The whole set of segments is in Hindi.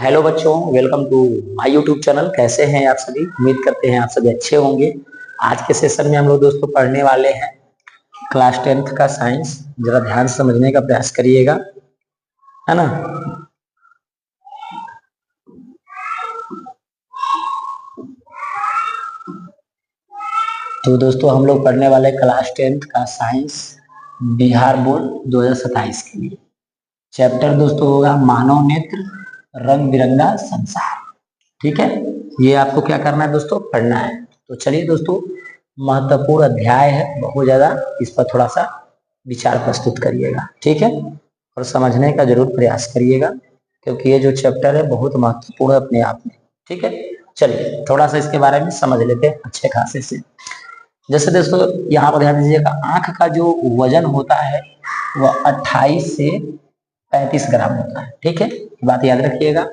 हेलो बच्चों, welcome to my YouTube channel. कैसे हैं आप सभी? उम्मीद करते हैं आप सभी अच्छे होंगे। आज के सेशन में हम लोग दोस्तों पढ़ने वाले हैं क्लास 10th का साइंस। जरा ध्यान से समझने का प्रयास करिएगा, है ना। तो दोस्तों हम लोग पढ़ने वाले क्लास 10th का साइंस बिहार बोर्ड 2027 के लिए। चैप्टर दोस्तों होगा मानव नेत्र, रंग बिरंगा संसार। ठीक है, ये आपको क्या करना है दोस्तों? पढ़ना है। तो चलिए दोस्तों, महत्वपूर्ण अध्याय है बहुत ज्यादा, इस पर थोड़ा सा विचार प्रस्तुत करिएगा, ठीक है, और समझने का जरूर प्रयास करिएगा, क्योंकि ये जो चैप्टर है बहुत महत्वपूर्ण है अपने आप में। ठीक है, चलिए थोड़ा सा इसके बारे में समझ लेते हैं अच्छे खासे से। जैसे दोस्तों यहाँ पर ध्यान दीजिएगा, आंख का जो वजन होता है वह 28 से 35 ग्राम होता है। ठीक है, बात याद रखिएगा।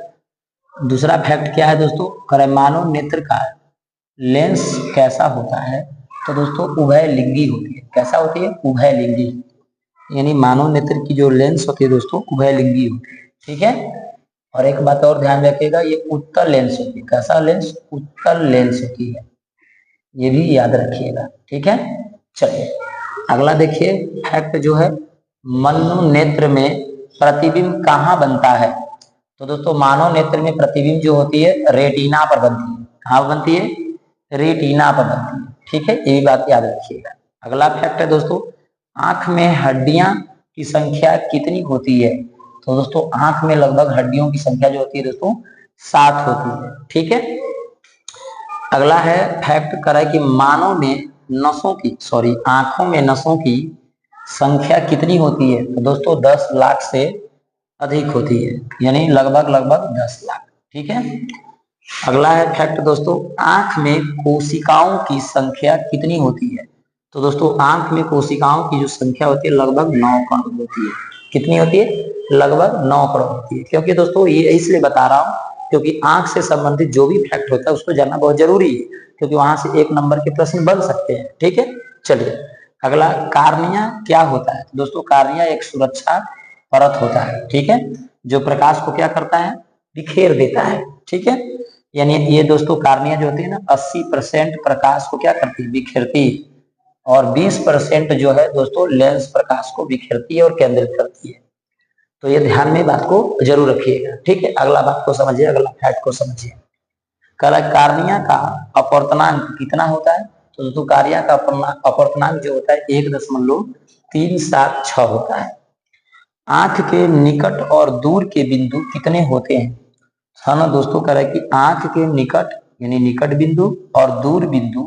दूसरा फैक्ट क्या है दोस्तों? करे मानव नेत्र का लेंस कैसा होता है? तो दोस्तों उभय लिंगी होती है। कैसा होती है? उभय लिंगी। यानी मानव नेत्र की जो लेंस होती है दोस्तों उभय लिंगी होती है। ठीक है, और एक बात और ध्यान रखिएगा, ये उत्तल लेंस होती है। कैसा लेंस? उत्तल लेंस होती है, ये भी याद रखिएगा। ठीक है, चलिए अगला देखिए फैक्ट जो है, मानव नेत्र में प्रतिबिंब कहाँ बनता है? तो दोस्तों मानव नेत्र में प्रतिबिंब जो होती है रेटिना पर बनती है। कहाँ बनती है? रेटिना पर बनती है। ठीक है, ये भी बात याद रखिएगा। अगला फैक्ट है दोस्तों, आंख में हड्डियां की संख्या कितनी होती है? तो दोस्तों आंख में लगभग हड्डियों की संख्या जो होती है दोस्तों 7 होती है। ठीक है, अगला है फैक्ट करा कि मानव में नसों की आंखों में नसों की संख्या कितनी होती है? तो दोस्तों 10 लाख से अधिक होती है, यानी लगभग 10 लाख। ठीक है, अगला है फैक्ट दोस्तों, आंख में कोशिकाओं की संख्या कितनी होती है? तो दोस्तों आंख में कोशिकाओं की जो संख्या होती है लगभग 9 करोड़ होती है। कितनी होती है? लगभग 9 करोड़ होती है। क्योंकि दोस्तों ये इसलिए बता रहा हूँ क्योंकि आंख से संबंधित जो भी फैक्ट होता है उसको जानना बहुत जरूरी है, क्योंकि वहां से 1 नंबर के प्रश्न बन सकते हैं। ठीक है, चलिए अगला, कार्निया क्या होता है? दोस्तों कार्निया एक सुरक्षा परत होता है। ठीक है, जो प्रकाश को क्या करता है? बिखेर देता है। ठीक है, यानी ये दोस्तों कार्निया जो होती है ना 80% प्रकाश को क्या करती है? बिखेरती है, और 20% जो है दोस्तों लेंस प्रकाश को बिखेरती है और केंद्रित करती है। तो ये ध्यान में बात को जरूर रखिएगा। ठीक है, अगला बात को समझिए, अगला फैक्ट को समझिए। कार्निया का अपवर्तनांक कितना होता है? तो दोस्तों कार्निया का अपवर्तनांक जो होता है 1.376 होता है। आंख के निकट और दूर के बिंदु कितने होते हैं? है ना दोस्तों, कह रहा है कि आंख के निकट यानी निकट बिंदु और दूर बिंदु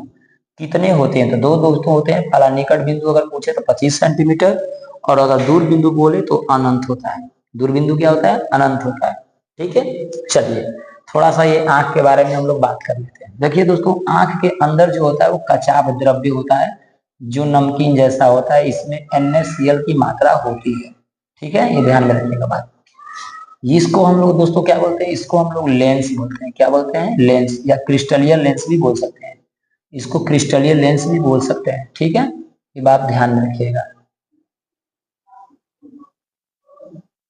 कितने होते हैं? तो दो दोस्तों होते हैं। पहला निकट बिंदु अगर पूछे तो 25 सेंटीमीटर, और अगर दूर बिंदु बोले तो अनंत होता है। दूर बिंदु क्या होता है? अनंत होता है। ठीक है, चलिए थोड़ा सा ये आंख के बारे में हम लोग बात कर लेते हैं। देखिए दोस्तों, आंख के अंदर जो होता है वो कचाप द्रव्य होता है, जो नमकीन जैसा होता है। इसमें NaCl की मात्रा होती है। ठीक है, ये ध्यान में रखने का बात। इसको हम लोग दोस्तों क्या बोलते हैं? इसको हम लोग लेंस बोलते हैं। क्या बोलते हैं? लेंस, या क्रिस्टलीय लेंस भी बोल सकते हैं। इसको क्रिस्टलीय लेंस भी बोल सकते हैं। ठीक है, ये बात ध्यान में रखिएगा,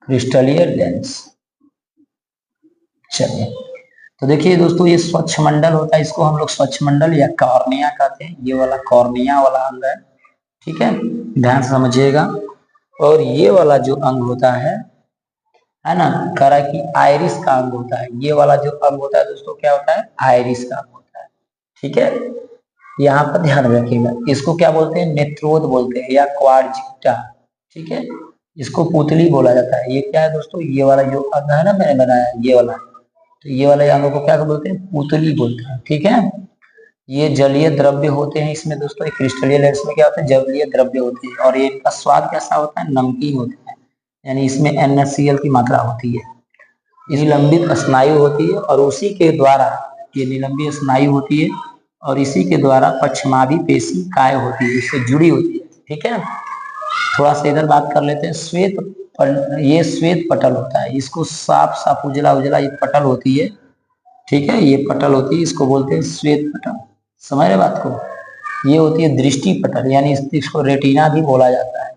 क्रिस्टलीय लेंस। चलिए, तो देखिए दोस्तों, ये स्वच्छ मंडल होता है, इसको हम लोग स्वच्छ मंडल या कॉर्निया कहते हैं। ये वाला कॉर्निया वाला अंग है। ठीक है, ध्यान से समझिएगा। और ये वाला जो अंग होता है ना, करा कि आयरिस का अंग होता है। ये वाला जो अंग होता है दोस्तों क्या होता है? आयरिस का अंग होता है। ठीक है, यहाँ पर ध्यान रखिएगा। इसको क्या बोलते हैं? नेत्रोद बोलते हैं या क्वाड्रिटा। ठीक है, इसको पुतली बोला जाता है। ये क्या है दोस्तों? ये वाला जो अंग है ना मैंने बनाया, ये वाला, तो ये वाले अंगों को क्या बोलते हैं? पुतली बोलते हैं। ठीक है, ये जलीय द्रव्य होते हैं इसमें दोस्तों। क्रिस्टलीय लेंस में क्या होता है? जलीय द्रव्य होते हैं, और ये इनका स्वाद कैसा होता है? नमकीन होता है, यानी इसमें NaCl की मात्रा होती है। निलंबित स्नायु होती है, और उसी के द्वारा ये निलंबित स्नायु होती है, और इसी के द्वारा पश्चिमाभि पेशी काय होती है, इससे जुड़ी होती है। ठीक है, थोड़ा सा इधर बात कर लेते हैं। ये श्वेत पटल होता है, इसको साफ साफ उजला उजला ये पटल होती है। ठीक है, ये पटल होती है, इसको बोलते हैं श्वेत पटल। समझ रहे बात को? ये होती है दृष्टि पटल, यानी इसको रेटिना भी बोला जाता है।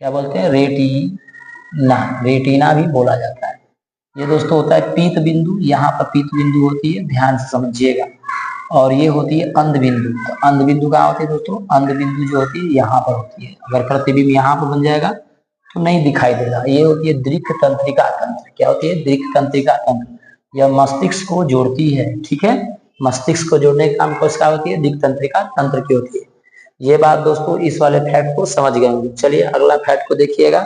क्या बोलते हैं? रेटिना, रेटिना भी बोला जाता है। ये दोस्तों होता है पीत बिंदु, यहाँ पर पीत बिंदु होती है, ध्यान से समझिएगा। और ये होती है अंध बिंदु। तो अंध बिंदु कहाँ होती है दोस्तों? अंध बिंदु जो होती है यहाँ पर होती है। अगर प्रतिबिंब यहाँ पर बन जाएगा तो नहीं दिखाई देगा। ये होती है दृक् तंत्रिका तंत्र। क्या होती है? दृक् तंत्रिका तंत्र। यह मस्तिष्क को जोड़ती है, ठीक है। मस्तिष्क को जोड़ने का काम किसका होती है? दृक् तंत्रिका तंत्र की होती है। ये बात दोस्तों इस वाले फैक्ट को समझ गए होंगे। चलिए अगला फैक्ट को देखिएगा,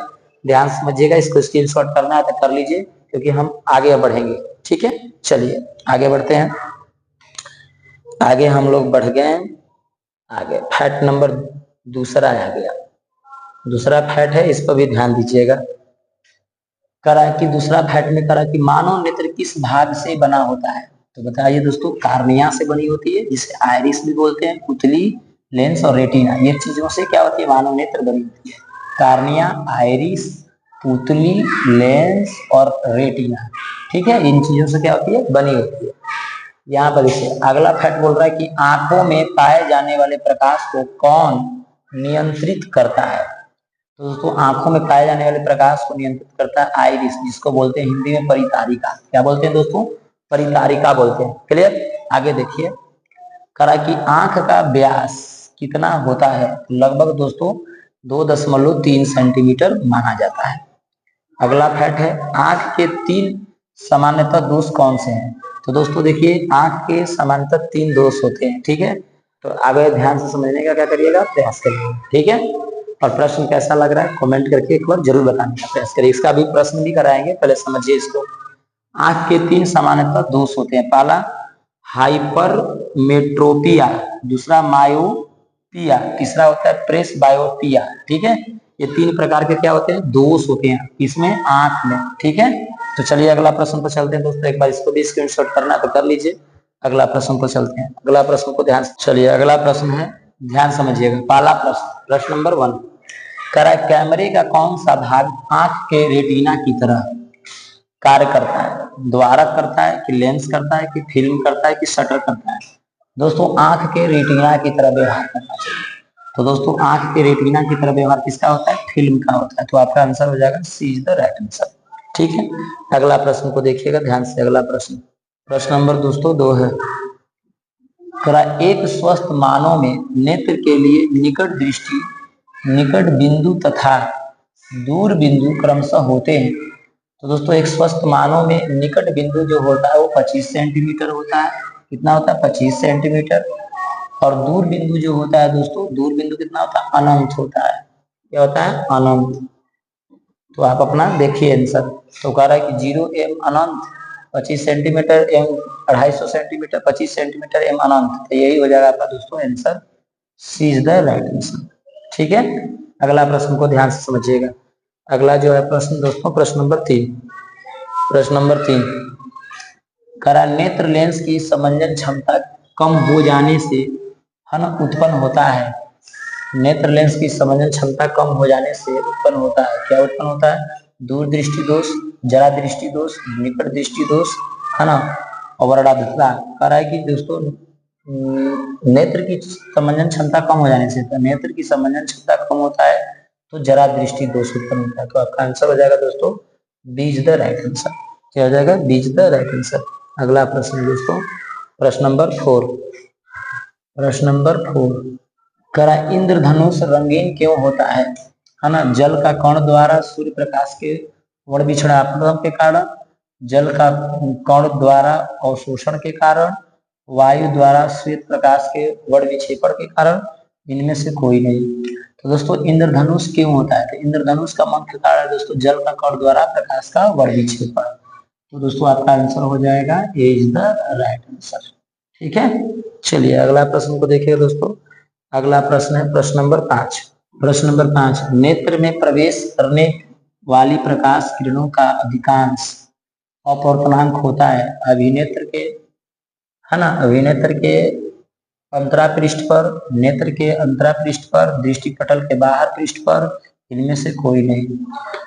ध्यान समझिएगा। इसको स्क्रीनशॉट करना है तो कर लीजिए, क्योंकि हम आगे बढ़ेंगे, ठीक है। चलिए आगे बढ़ते हैं। आगे हम लोग बढ़ गए। आगे फैक्ट नंबर दूसरा आ गया। दूसरा फैक्ट है, इस पर भी ध्यान दीजिएगा। करा कि दूसरा फैक्ट में करा कि मानव नेत्र किस भाग से बना होता है? तो बताइए दोस्तों, कार्निया से बनी होती है, जिसे आइरिस भी बोलते हैं, पुतली, लेंस और रेटिना। ये चीजों से क्या होती है? मानव नेत्र बनी होती है। कार्निया, आइरिस, पुतली, लेंस और रेटिना, ठीक है। इन चीजों से क्या होती है? बनी होती है। यहाँ पर इसे अगला फैक्ट बोल रहा है कि आंखों में पाए जाने वाले प्रकाश को कौन नियंत्रित करता है? तो दोस्तों आंखों में पाए जाने वाले प्रकाश को नियंत्रित करता है आइरिस, जिसको बोलते हैं हिंदी में परितारिका। क्या बोलते हैं दोस्तों? परितारिका बोलते हैं। क्लियर? आगे देखिए, करा कि आंख का व्यास कितना होता है? लगभग दोस्तों 2.3 सेंटीमीटर माना जाता है। अगला फैक्ट है, आंख के 3 सामान्यतः दोष कौन से हैं? तो दोस्तों देखिए, आंख के सामान्यतः 3 दोष होते हैं, ठीक है। तो आगे ध्यान से समझने का क्या करिएगा? प्रयास करिएगा, ठीक है। और प्रश्न कैसा लग रहा है कमेंट करके एक बार जरूर बताने का प्रयास करिए। इसका भी प्रश्न भी कराएंगे, पहले समझिए इसको। आंख के 3 सामान्यतः दोष होते हैं। पहला हाइपरमेट्रोपिया, दूसरा मायोपिया, तीसरा होता है प्रेस बायोपिया, ठीक है। ये 3 प्रकार के क्या होते हैं? दोष होते हैं इसमें, आंख में, ठीक है। तो चलिए अगला प्रश्न पर चलते हैं दोस्तों। एक बार इसको भी स्क्रीनशॉट करना है तो कर लीजिए। अगला प्रश्न पर चलते हैं। अगला प्रश्न को ध्यान से चलिए, अगला प्रश्न है, ध्यान समझिएगा। पहला प्रश्न, प्रश्न नंबर 1, करा कैमरे का कौन सा भाग आंख के रेटिना की तरह कार्य करता है? द्वारक करता है कि लेंस करता है कि फिल्म करता है कि शटर करता है? दोस्तों आंख के रेटिना की तरह व्यवहार करना चाहिए। तो दोस्तों आंख के रेटिना की तरह व्यवहार किसका होता है? फिल्म का होता है। तो आपका आंसर हो जाएगा सी इज द राइट आंसर, ठीक है। अगला प्रश्न को देखिएगा ध्यान से। अगला प्रश्न, प्रश्न नंबर दोस्तों 2 है। एक स्वस्थ मानव में नेत्र के लिए निकट दृष्टि, निकट बिंदु तथा दूर बिंदु क्रमशः होते हैं। तो दोस्तों एक स्वस्थ मानव में निकट बिंदु जो होता है वो 25 सेंटीमीटर होता है। कितना होता है? 25 सेंटीमीटर। और दूर बिंदु जो होता है दोस्तों, दूर बिंदु कितना होता है? अनंत होता है। क्या होता है? अनंत। तो आप अपना देखिए आंसर। तो कह रहा है कि 0 एम अनंत, 25 centimetre M 250 centimetre, 25 centimetre M अनंत। तो यही हो जाएगा आपका दोस्तों answer, C is the right answer, ठीक है। अगला प्रश्न को ध्यान से समझिएगा। अगला जो है प्रश्न दोस्तों, प्रश्न नंबर 3। प्रश्न नंबर 3, करा नेत्र लेंस की समंजन क्षमता कम हो जाने से है ना उत्पन्न होता है। नेत्र लेंस की समंजन क्षमता कम हो जाने से उत्पन्न होता है। क्या उत्पन्न होता है? दूर दृष्टि दोष, जरा दृष्टि दोष, निकट दृष्टि दोष, है ना, अवरणाधता। कह रहा है कि दोस्तों नेत्र की समंजन क्षमता कम हो जाने से, तो नेत्र की समंजन क्षमता कम होता है तो जरा दृष्टि दोष उत्पन्न होता है। तो आपका आंसर हो जाएगा दोस्तों B is the right answer. क्या हो जाएगा? B is the right answer. अगला प्रश्न दोस्तों, प्रश्न नंबर 4। प्रश्न नंबर 4, करा इंद्रधनुष रंगीन क्यों होता है ना? जल का कण द्वारा सूर्य प्रकाश के वर्ण विक्षेपण के कारण, जल का कण द्वारा अवशोषण के कारण, वायु द्वारा श्वेत प्रकाश के वर्ण विक्षेपण के कारण, इनमें से कोई नहीं। तो दोस्तों इंद्रधनुष क्यों होता है? तो इंद्रधनुष का मुख्य कारण है दोस्तों जल का कण द्वारा प्रकाश का वर्ण विक्षेपण। तो दोस्तों आपका आंसर हो जाएगा ए इज द राइट आंसर, ठीक है। चलिए अगला प्रश्न को देखिए दोस्तों। अगला प्रश्न है प्रश्न नंबर 5। प्रश्न नंबर 5, नेत्र में प्रवेश करने वाली प्रकाश किरणों का अधिकांश अपवर्तनांक होता है अभिनेत्र के, है ना, अभिनेत्र के अंतरापृष्ठ पर, नेत्र के अंतरापृष्ठ पर, दृष्टिपटल के बाहर पृष्ठ पर, इनमें से कोई नहीं।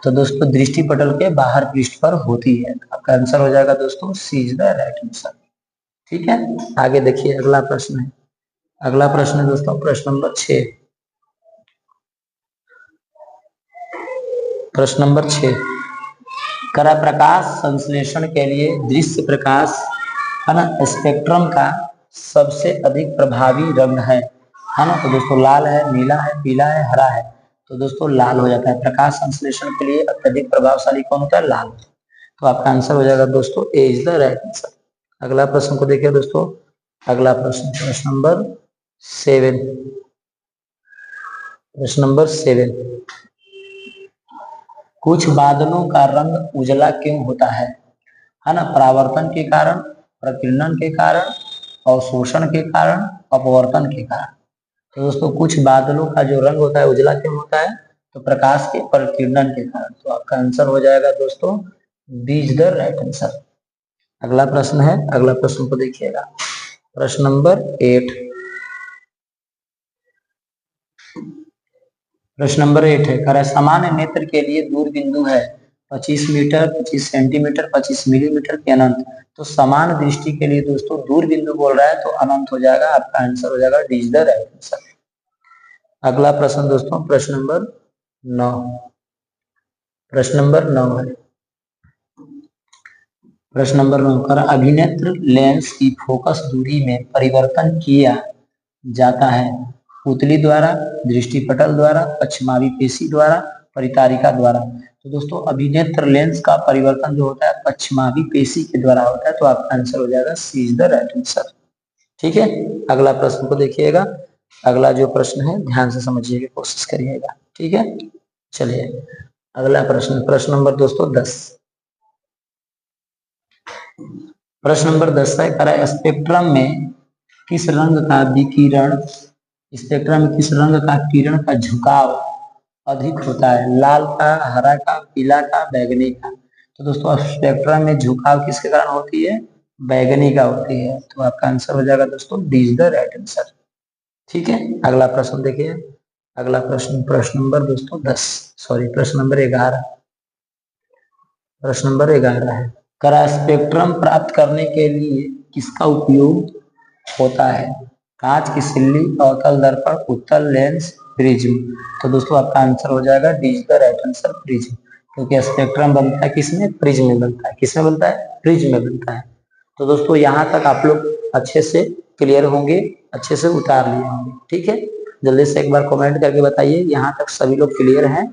तो दोस्तों दृष्टिपटल के बाहर पृष्ठ पर होती है। आपका आंसर हो जाएगा दोस्तों सी इज द राइट आंसर, ठीक है। आगे देखिए अगला प्रश्न है। अगला प्रश्न है दोस्तों प्रश्न नंबर 6। प्रश्न नंबर 6, करा प्रकाश संश्लेषण के लिए दृश्य प्रकाश है ना स्पेक्ट्रम का सबसे अधिक प्रभावी रंग है ना। तो दोस्तों लाल है, नीला है, पीला है, हरा है। तो दोस्तों लाल हो जाता है। प्रकाश संश्लेषण के लिए अत्यधिक प्रभावशाली कौन होता है? लाल। तो आपका आंसर हो जाएगा दोस्तों ए इज द राइट आंसर। अगला प्रश्न को देखिए दोस्तों। अगला प्रश्न, प्रश्न नंबर 7। प्रश्न नंबर 7, कुछ बादलों का रंग उजला क्यों होता है ना? परावर्तन के कारण, प्रकीर्णन के कारण, अवशोषण के कारण, अपवर्तन के कारण। तो दोस्तों कुछ बादलों का जो रंग होता है उजला क्यों होता है? तो प्रकाश के प्रकीर्णन के कारण। तो आपका आंसर हो जाएगा दोस्तों B is the right answer. अगला प्रश्न है, अगला प्रश्न को देखिएगा। प्रश्न नंबर 8। प्रश्न नंबर 8 है, कह रहा है सामान्य नेत्र के लिए दूर बिंदु है 25 मीटर, 25 सेंटीमीटर, 25 मिलीमीटर के अनंत। तो समान दृष्टि के लिए दोस्तों दूर बिंदु बोल रहा है तो अनंत हो जाएगा। आपका आंसर हो जाएगा D is the right answer. अगला प्रश्न दोस्तों, प्रश्न नंबर 9। प्रश्न नंबर 9 है, प्रश्न नंबर 9 कर अभिनेत्र लेंस की फोकस दूरी में परिवर्तन किया जाता है पुतली द्वारा, दृष्टिपटल द्वारा, पश्चिमावी पेशी द्वारा, परितारिका द्वारा। तो दोस्तों अभिनेत्र लेंस का परिवर्तन जो होता है पश्चिमावी पेशी के द्वारा होता है। तो आपका आंसर हो जाएगा सी इज द राइट आंसर। ठीक है, अगला प्रश्न को देखिएगा। अगला जो प्रश्न है ध्यान से समझिए की कोशिश करिएगा। ठीक है, चलिए अगला प्रश्न, प्रश्न नंबर दोस्तों 10। प्रश्न नंबर 10 है, करा स्पेक्ट्रम में किस रंग का विकिरण, स्पेक्ट्रम में किस रंग का किरण का झुकाव अधिक होता है? लाल का, हरा का, पीला का, बैगनी का। तो दोस्तों स्पेक्ट्रम में झुकाव किसके कारण होती है? बैगनी का होती है। तो आपका आंसर हो जाएगा दोस्तों D is the right answer. ठीक है, अगला प्रश्न देखिए। अगला प्रश्न, प्रश्न नंबर दोस्तों 10, सॉरी प्रश्न नंबर 11। प्रश्न नंबर 11 है, करा स्पेक्ट्रम प्राप्त करने के लिए किसका उपयोग होता है? कांच की सिल्ली, अवतल दर्पण, उत्तल लेंस, प्रिज्म। तो दोस्तों आपका आंसर हो जाएगा D is the right answer, prism. क्योंकि स्पेक्ट्रम बनता है किसमें? प्रिज्म में बनता है। किसमें बनता है? प्रिज्म में बनता है। तो दोस्तों यहाँ तक आप लोग अच्छे से क्लियर होंगे, अच्छे से उतार लिए होंगे। ठीक है, जल्दी से एक बार कमेंट करके बताइए यहाँ तक सभी लोग क्लियर हैं।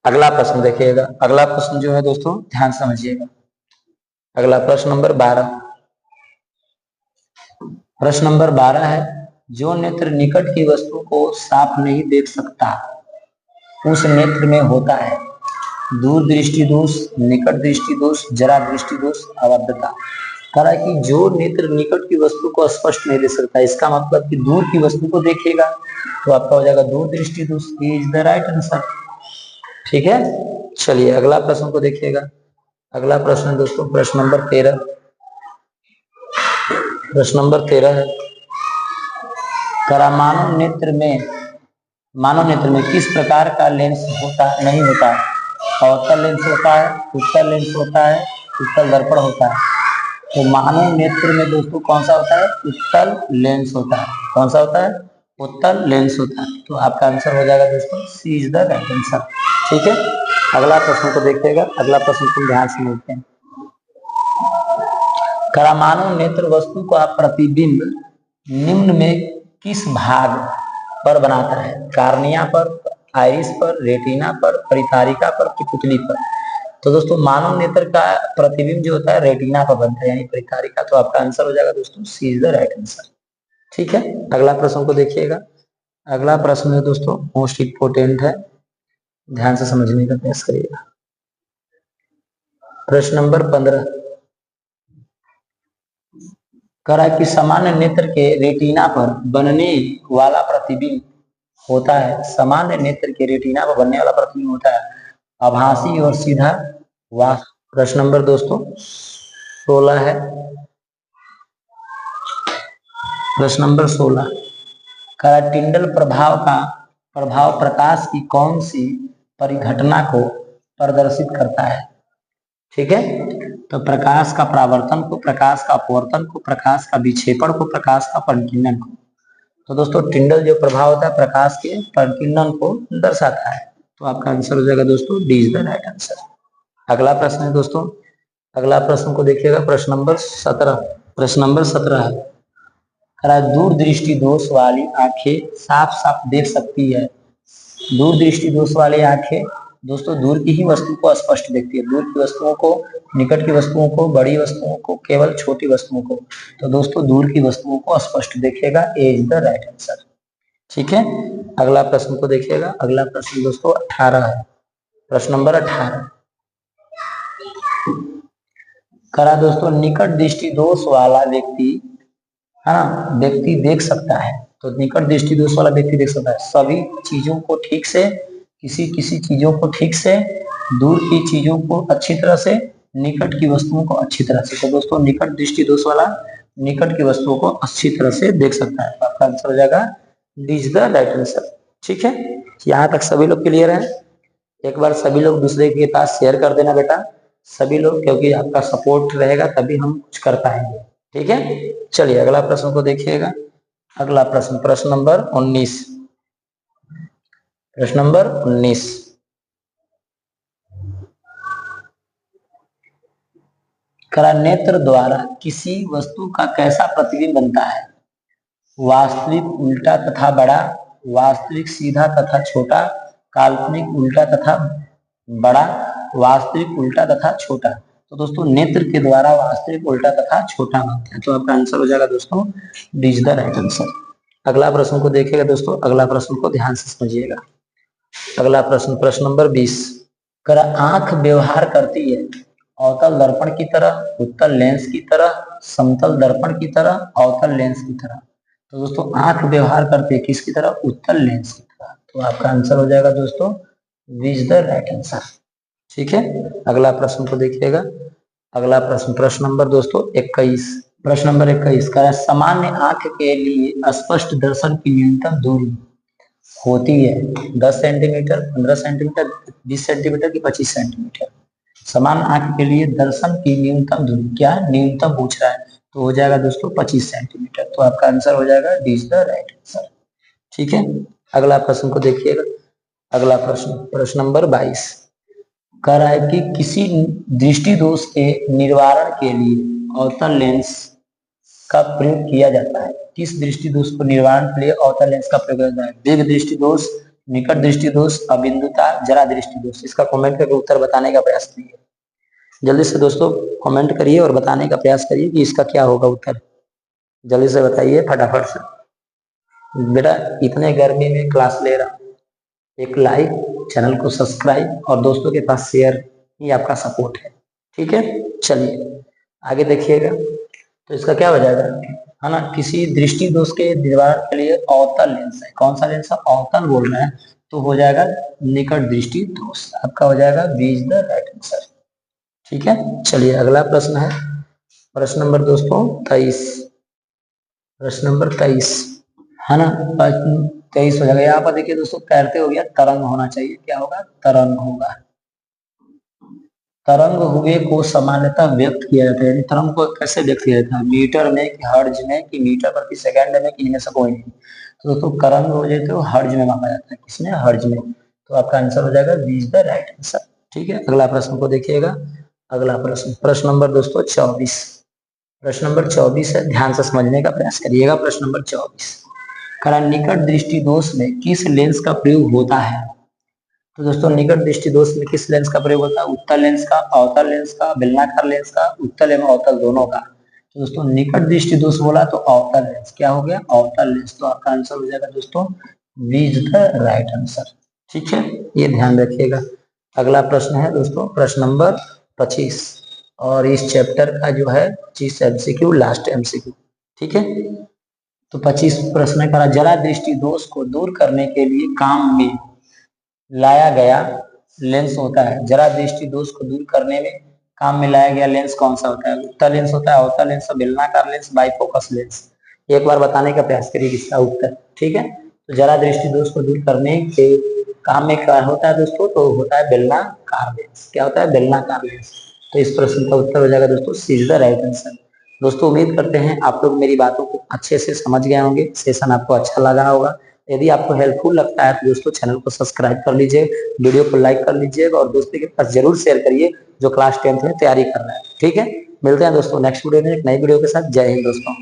अगला प्रश्न देखिएगा। अगला प्रश्न जो है दोस्तों ध्यान समझिएगा। अगला प्रश्न नंबर 12। प्रश्न नंबर 12 है, जो नेत्र निकट की वस्तु को साफ नहीं देख सकता उस नेत्र में होता है दूर दृष्टि दोष, निकट दृष्टि दोष, जरा दृष्टि दोष, अवद्धता। कहा कि जो नेत्र निकट की वस्तु को स्पष्ट नहीं देख सकता, इसका मतलब कि दूर की वस्तु को देखेगा। तो आपका हो जाएगा दूर दृष्टि दोष। Is the right answer. ठीक है, चलिए अगला प्रश्न को देखिएगा। अगला प्रश्न दोस्तों प्रश्न नंबर 13। प्रश्न नंबर 13 है, करा मानव नेत्र में किस प्रकार का लेंस होता नहीं होता? अवतल लेंस होता है, उत्तल लेंस होता है, उत्तल दर्पण होता है। तो मानव नेत्र में दोस्तों कौन सा होता है? उत्तल लेंस होता है। कौन सा होता है? उत्तल लेंस होता है। तो आपका आंसर हो जाएगा दोस्तों सी इज द राइट आंसर। ठीक है, अगला प्रश्न को देखिएगा। अगला प्रश्न को ध्यान से देखते हैं। करा मानव नेत्र वस्तु का प्रतिबिंब निम्न में किस भाग पर बनाता है? कार्निया पर, आइरिस पर, रेटिना पर, परितारिका पर, पुतली पर। तो दोस्तों मानव नेत्र का प्रतिबिंब जो होता है रेटिना पर बनता है, यानी परितारिका। तो आपका आंसर हो जाएगा दोस्तों सी इज द राइट आंसर। ठीक है, अगला प्रश्न को देखिएगा। अगला प्रश्न है दोस्तों मोस्ट इंपोर्टेंट है, ध्यान से समझने का प्रयास करिएगा। प्रश्न नंबर 15 करा कि सामान्य नेत्र के रेटिना पर बनने वाला प्रतिबिंब होता है, सामान्य नेत्र के रेटिना पर बनने वाला प्रतिबिंब होता है आभासी और सीधा वास्तविक। प्रश्न नंबर दोस्तों 16 है। प्रश्न नंबर 16 का टिंडल प्रभाव प्रकाश की कौन सी परिघटना को प्रदर्शित करता है? ठीक है, तो प्रकाश का परावर्तन को, प्रकाश का अपवर्तन को, प्रकाश का विक्षेपण को, प्रकाश का परिकीर्णन को। तो दोस्तों टिंडल जो प्रभाव होता है प्रकाश के प्रकीर्णन को दर्शाता है। तो आपका आंसर हो जाएगा दोस्तों D is the right answer. अगला प्रश्न है दोस्तों, अगला प्रश्न को देखिएगा, प्रश्न नंबर 17। प्रश्न नंबर 17 है, दूर दृष्टि दोष वाली आंखें साफ साफ देख सकती है। दूर दृष्टि दोष वाली आंखें दोस्तों दूर की ही वस्तु को स्पष्ट देखती है, दूर की वस्तुओं को, निकट की वस्तुओं को, बड़ी वस्तुओं को, केवल छोटी वस्तुओं को। तो दोस्तों दूर की वस्तुओं को स्पष्ट देखेगा, ए इज द राइट आंसर। ठीक है, अगला प्रश्न को देखिएगा। अगला प्रश्न दोस्तों 18 है। प्रश्न नंबर 18 करा दोस्तों, निकट दृष्टि दोष वाला व्यक्ति है ना, व्यक्ति देख सकता है। तो निकट दृष्टि दोष वाला व्यक्ति देख सकता है सभी चीजों को ठीक से, किसी किसी चीजों को ठीक से, दूर की चीजों को अच्छी तरह से, निकट की वस्तुओं को अच्छी तरह से। तो दोस्तों निकट दृष्टि दोष वाला निकट की वस्तुओं को अच्छी तरह से देख सकता है। तो आपका आंसर हो जाएगा D is the right answer. ठीक है, यहाँ तक सभी लोग क्लियर है? एक बार सभी लोग दूसरे के पास शेयर कर देना बेटा, सभी लोग, क्योंकि आपका सपोर्ट रहेगा तभी हम कुछ कर पाएंगे। ठीक है, चलिए अगला प्रश्न को देखिएगा। अगला प्रश्न, प्रश्न नंबर 19। प्रश्न नंबर 19 करा, नेत्र द्वारा किसी वस्तु का कैसा प्रतिबिंब बनता है? वास्तविक उल्टा तथा बड़ा, वास्तविक सीधा तथा छोटा, काल्पनिक उल्टा तथा बड़ा, वास्तविक उल्टा तथा छोटा। तो दोस्तों नेत्र के द्वारा वास्तविक उल्टा तथा छोटा बनता है। तो आपका आंसर हो जाएगा दोस्तों D is the right answer. अगला प्रश्न को देखिएगा दोस्तों, अगला प्रश्न को ध्यान से समझिएगा। अगला प्रश्न, प्रश्न नंबर 20 कर, आंख व्यवहार करती है अवतल दर्पण की तरह, उत्तल लेंस की तरह, समतल दर्पण की तरह, अवतल लेंस की तरह। तो दोस्तों आंख व्यवहार करती है किसकी तरह? उत्तल लेंस की तरह। तो आपका आंसर हो जाएगा दोस्तों B is the right answer. ठीक है, अगला प्रश्न को देखिएगा। अगला प्रश्न, प्रश्न नंबर दोस्तों 21। प्रश्न नंबर 21 का, सामान्य आंख के लिए स्पष्ट दर्शन की न्यूनतम दूरी होती है 10 सेंटीमीटर, 15 सेंटीमीटर, 20 सेंटीमीटर की 25 सेंटीमीटर। समान आंख के लिए दर्शन की न्यूनतम दूरी क्या है? न्यूनतम पूछ रहा है, तो हो जाएगा दोस्तों 25 सेंटीमीटर। तो आपका आंसर हो जाएगा D is the right answer. ठीक है, अगला प्रश्न को देखिएगा। अगला प्रश्न, प्रश्न नंबर 22 कह रहा है कि किसी दृष्टि दोष के निवारण के लिए अवतल लेंस का प्रयोग किया जाता है। किस दृष्टि दोष को निवारण के लिए अवतल लेंस का प्रयोग किया जाता है? दीर्घ दृष्टि दोष, निकट दृष्टि दोष, अबिंदुता, जरा दृष्टि दोष। इसका कमेंट करके उत्तर बताने का प्रयास करिए। जल्दी से दोस्तों कमेंट करिए और बताने का प्रयास करिए कि इसका क्या होगा उत्तर। जल्दी से बताइए फटाफट से। बेटा इतने गर्मी में क्लास ले रहा हूँ, एक लाइक, चैनल को सब्सक्राइब और दोस्तों के पास शेयर ही आपका सपोर्ट है। ठीक है, चलिए आगे देखिएगा। तो इसका क्या हो जाएगा, है ना, किसी दृष्टि दोष के निवारण के लिए अवतल लेंस है। कौन सा लेंस है? अवतल बोल रहे हैं, तो हो जाएगा निकट दृष्टि दोष। आपका हो जाएगा B is the right answer. ठीक है, चलिए अगला प्रश्न है प्रश्न नंबर दोस्तों 23। प्रश्न नंबर 23 है ना, 23 हो जाएगा। यहाँ पर देखिए दोस्तों तैरते हो गया, तरंग होना चाहिए। क्या होगा? तरंग होगा। तरंग हुए को सामान्यतः व्यक्त किया जाता है, तरंग को कैसे व्यक्त किया जाता है? मीटर में कि हर्ज में कि मीटर प्रति सेकंड में कि इनमें से कोई नहीं। तो दोस्तों तरंग हो जाए तो हर्ज में मापा जाता है। किसमें? हर्ज में। तो आपका आंसर हो जाएगा B is the right answer. ठीक है, अगला प्रश्न को देखिएगा। अगला प्रश्न, प्रश्न नंबर दोस्तों 24। प्रश्न नंबर 24 है, ध्यान से समझने का प्रयास करिएगा। प्रश्न नंबर 24 करा, निकट दृष्टि दोष में किस लेंस का प्रयोग होता है? तो दोस्तों निकट दृष्टि दोष में किस लेंस का प्रयोग होता है? उत्तल लेंस का, अवतल लेंस का, बेलनाकार लेंस का, उत्तल एवं अवतल दोनों का। तो दोस्तों निकट दृष्टि दोष बोला तो अवतल लेंस। क्या हो गया? अवतल लेंस। तो आपका आंसर हो जाएगा दोस्तों B is the right answer. ठीक है, ये ध्यान रखिएगा। अगला प्रश्न है दोस्तों प्रश्न नंबर 25 और इस चैप्टर का जो है 25 एमसीक्यू, लास्ट एमसीक्यू। ठीक है, तो 25 प्रश्न करा, जरा दृष्टि दोष को दूर करने के लिए काम में लाया गया लेंस होता है। जरा दृष्टि दोष को दूर करने में काम में लाया गया लेंस कौन सा होता है? उत्तल लेंस होता है, अवतल लेंस, बेलनाकार लेंस, बाइफोकस लेंस। एक बार बताने का प्रयास करिए इसका उत्तर। ठीक है, तो जरा दृष्टि दोष को दूर करने के काम में क्या होता है दोस्तों? तो होता है बेलनाकार लेंस। क्या होता है? बेलनाकार लेंस। तो इस प्रश्न का उत्तर हो जाएगा दोस्तों सी इज द राइट आंसर। दोस्तों उम्मीद करते हैं आप लोग मेरी बातों को अच्छे से समझ गए होंगे, सेशन आपको अच्छा लगा होगा। यदि आपको हेल्पफुल लगता है तो दोस्तों चैनल को सब्सक्राइब कर लीजिए, वीडियो को लाइक कर लीजिएगा और दोस्तों के पास जरूर शेयर करिए जो क्लास 10th में तैयारी कर रहा है। ठीक है, मिलते हैं दोस्तों नेक्स्ट वीडियो में एक नई वीडियो के साथ। जय हिंद दोस्तों।